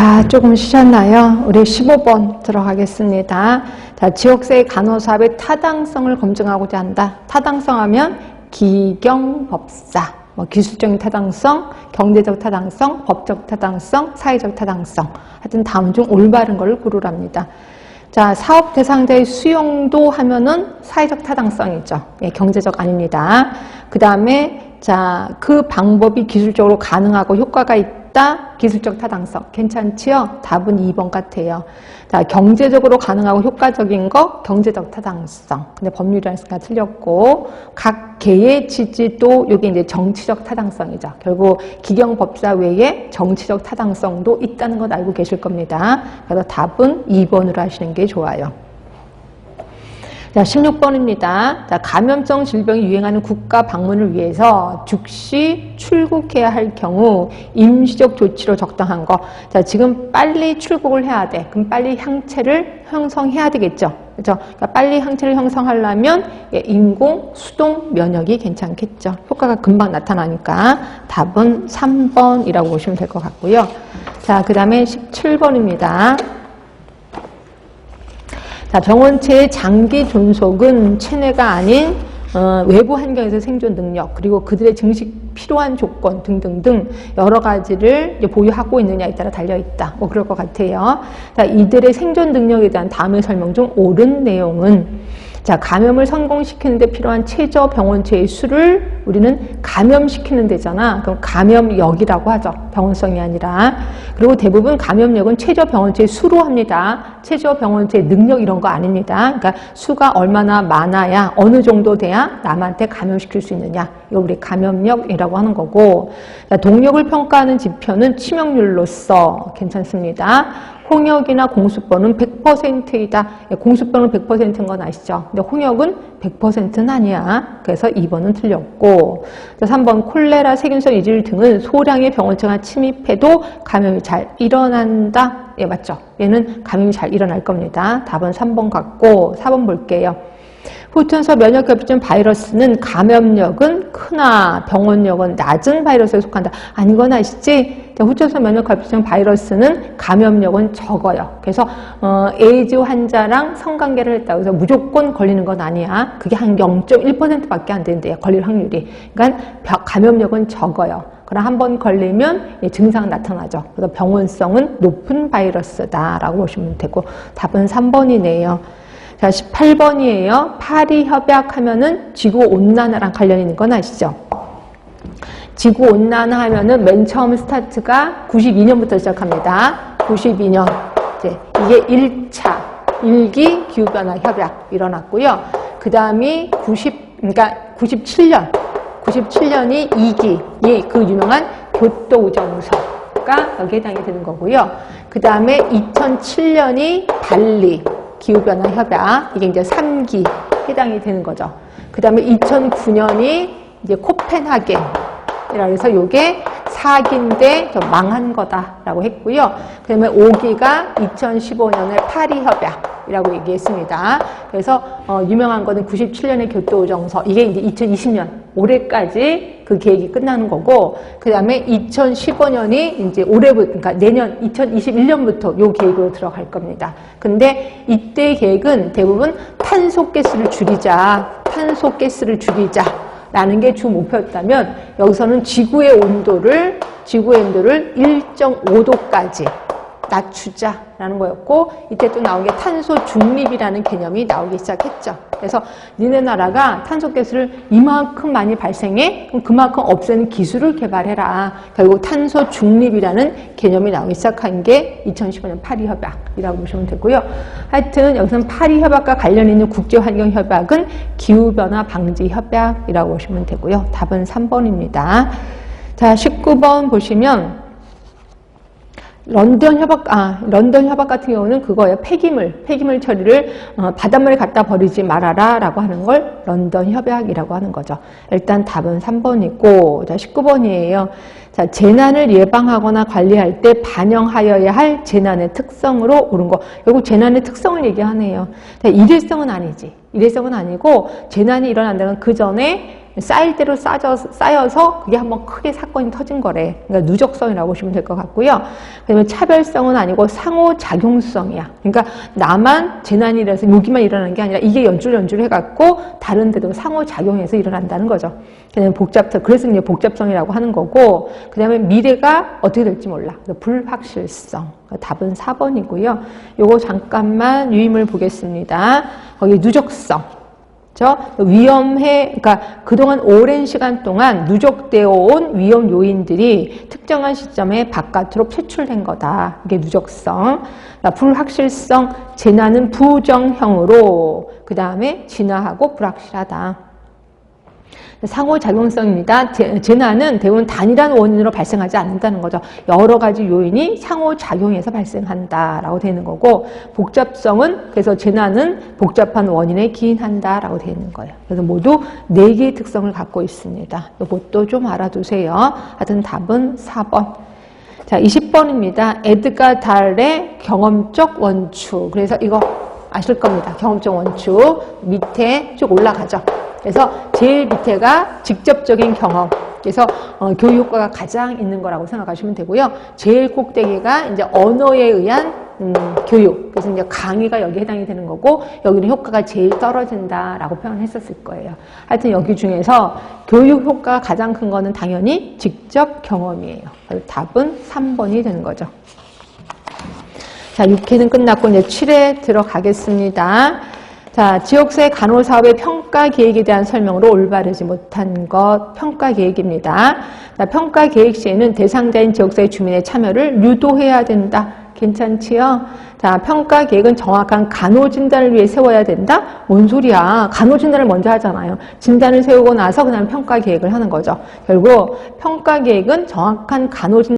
자, 조금 쉬셨나요? 우리 15번 들어가겠습니다. 자, 지역사회 간호사업의 타당성을 검증하고자 한다. 타당성 하면 기경법사, 기술적인 타당성, 경제적 타당성, 법적 타당성, 사회적 타당성. 하여튼 다음 중 올바른 걸 고르랍니다. 자, 사업 대상자의 수용도 하면은 사회적 타당성이죠. 예, 경제적 아닙니다. 그 다음에 자, 그 방법이 기술적으로 가능하고 효과가 있다. 기술적 타당성. 괜찮지요? 답은 2번 같아요. 자, 경제적으로 가능하고 효과적인 거 경제적 타당성. 근데 법률이라니까 틀렸고 각 개의 취지도 이게 이제 정치적 타당성이죠. 결국 기경법사 외에 정치적 타당성도 있다는 것 알고 계실 겁니다. 그래서 답은 2번으로 하시는 게 좋아요. 자, 16번입니다. 자, 감염성 질병이 유행하는 국가 방문을 위해서 즉시 출국해야 할 경우 임시적 조치로 적당한 거. 자, 지금 빨리 출국을 해야 돼. 그럼 빨리 항체를 형성해야 되겠죠. 그렇죠? 그러니까 빨리 항체를 형성하려면 인공 수동 면역이 괜찮겠죠. 효과가 금방 나타나니까 답은 3번이라고 보시면 될 것 같고요. 자, 그 다음에 17번입니다. 자, 병원체의 장기 존속은 체내가 아닌 외부 환경에서 생존 능력, 그리고 그들의 증식 필요한 조건 등등등 여러 가지를 보유하고 있느냐에 따라 달려있다. 그럴 것 같아요. 자, 이들의 생존 능력에 대한 다음의 설명 중 옳은 내용은 자, 감염을 성공시키는 데 필요한 최저 병원체의 수를 우리는 감염시키는 데잖아. 그럼 감염력이라고 하죠. 병원성이 아니라. 그리고 대부분 감염력은 최저 병원체의 수로 합니다. 최저 병원체의 능력 이런 거 아닙니다. 그러니까 수가 얼마나 많아야 어느 정도 돼야 남한테 감염시킬 수 있느냐. 이거 우리 감염력이라고 하는 거고. 자, 동력을 평가하는 지표는 치명률로서 괜찮습니다. 홍역이나 공수병은 100%이다. 공수병은 100%인 건 아시죠? 근데 홍역은 100%는 아니야. 그래서 2번은 틀렸고. 3번 콜레라, 세균성 이질 등은 소량의 병원체가 침입해도 감염이 잘 일어난다. 예, 맞죠? 얘는 감염이 잘 일어날 겁니다. 답은 3번 같고 4번 볼게요. 후천성 면역결핍증 바이러스는 감염력은 크나 병원력은 낮은 바이러스에 속한다. 아닌 건 아시지? 후천성 면역결핍증 바이러스는 감염력은 적어요. 그래서 에이즈 환자랑 성관계를 했다고 해서 무조건 걸리는 건 아니야. 그게 한 0.1%밖에 안 된대요. 걸릴 확률이. 그러니까 감염력은 적어요. 그럼 한 번 걸리면 증상 나타나죠. 그래서 병원성은 높은 바이러스다라고 보시면 되고 답은 3번이네요. 자, 18번이에요. 파리 협약하면은 지구온난화랑 관련 있는 건 아시죠? 지구온난화 하면은 맨 처음 스타트가 92년부터 시작합니다. 92년. 이게 1차, 1기 기후변화 협약 일어났고요. 그 다음이 97년이 2기, 그 유명한 교토우정서가 여기에 해당이 되는 거고요. 그 다음에 2007년이 발리 기후변화 협약, 이게 이제 3기 해당이 되는 거죠. 그 다음에 2009년이 이제 코펜하겐이라고 해서 요게 4기인데 좀 망한 거다라고 했고요. 그 다음에 5기가 2015년에 파리 협약이라고 얘기했습니다. 그래서 유명한 거는 97년의 교토우정서, 이게 이제 2020년 올해까지 그 계획이 끝나는 거고, 그 다음에 2015년이 이제 올해부터, 그러니까 내년 2021년부터 요 계획으로 들어갈 겁니다. 근데 이때 계획은 대부분 탄소가스를 줄이자 라는 게 주 목표였다면 여기서는 지구의 온도를 1.5도까지 낮추자라는 거였고, 이때 또 나온 게 탄소 중립이라는 개념이 나오기 시작했죠. 그래서 니네 나라가 탄소가스를 이만큼 많이 발생해? 그럼 그만큼 없애는 기술을 개발해라. 결국 탄소 중립이라는 개념이 나오기 시작한 게 2015년 파리 협약이라고 보시면 되고요. 하여튼 여기서는 파리 협약과 관련 있는 국제환경협약은 기후변화 방지 협약이라고 보시면 되고요. 답은 3번입니다. 자, 19번 보시면 런던 협약 같은 경우는 그거예요. 폐기물 처리를 바닷물에 갖다 버리지 말아라 라고 하는 걸 런던 협약이라고 하는 거죠. 일단 답은 3번이고, 자, 19번이에요. 자, 재난을 예방하거나 관리할 때 반영하여야 할 재난의 특성으로 옳은 거. 결국 재난의 특성을 얘기하네요. 자, 일회성은 아니지. 일회성은 아니고 재난이 일어난다는 그 전에 쌓일 대로 쌓여서 그게 한번 크게 사건이 터진 거래. 그러니까 누적성이라고 보시면 될 것 같고요. 그다음에 차별성은 아니고 상호작용성이야. 그러니까 나만 재난이라서 여기만 일어나는 게 아니라 이게 연줄 해갖고 다른 데도 상호작용해서 일어난다는 거죠. 그래서 이제 복잡성이라고 하는 거고, 그 다음에 미래가 어떻게 될지 몰라. 불확실성. 답은 4번이고요. 요거 잠깐만 유임을 보겠습니다. 거기 누적성. 그러니까 그동안 오랜 시간 동안 누적되어 온 위험 요인들이 특정한 시점에 바깥으로 퇴출된 거다. 이게 누적성. 불확실성, 재난은 부정형으로, 그 다음에 진화하고 불확실하다. 상호작용성입니다. 재난은 대부분 단일한 원인으로 발생하지 않는다는 거죠. 여러 가지 요인이 상호작용해서 발생한다라고 되는 거고, 복잡성은 그래서 재난은 복잡한 원인에 기인한다라고 되는 거예요. 그래서 모두 4개의 특성을 갖고 있습니다. 이것도 좀 알아두세요. 하여튼 답은 4번. 자, 20번입니다. 에드가 달의 경험적 원축. 그래서 이거 아실 겁니다. 경험적 원축. 밑에 쭉 올라가죠. 그래서 제일 밑에가 직접적인 경험. 그래서 교육 효과가 가장 있는 거라고 생각하시면 되고요. 제일 꼭대기가 이제 언어에 의한 교육. 그래서 이제 강의가 여기 해당이 되는 거고, 여기는 효과가 제일 떨어진다라고 표현했었을 거예요. 하여튼 여기 중에서 교육 효과가 가장 큰 거는 당연히 직접 경험이에요. 그래서 답은 3번이 되는 거죠. 자, 6회는 끝났고 이제 7회 들어가겠습니다. 자, 지역사회 간호사업의 평가 계획에 대한 설명으로 올바르지 못한 것, 평가 계획입니다. 자, 평가 계획 시에는 대상자인 지역사회 주민의 참여를 유도해야 된다. 괜찮지요? 자, 평가 계획은 정확한 간호진단을 위해 세워야 된다? 뭔 소리야? 간호진단을 먼저 하잖아요. 진단을 세우고 나서 그다음에 평가 계획을 하는 거죠. 결국 평가 계획은 정확한 간호진단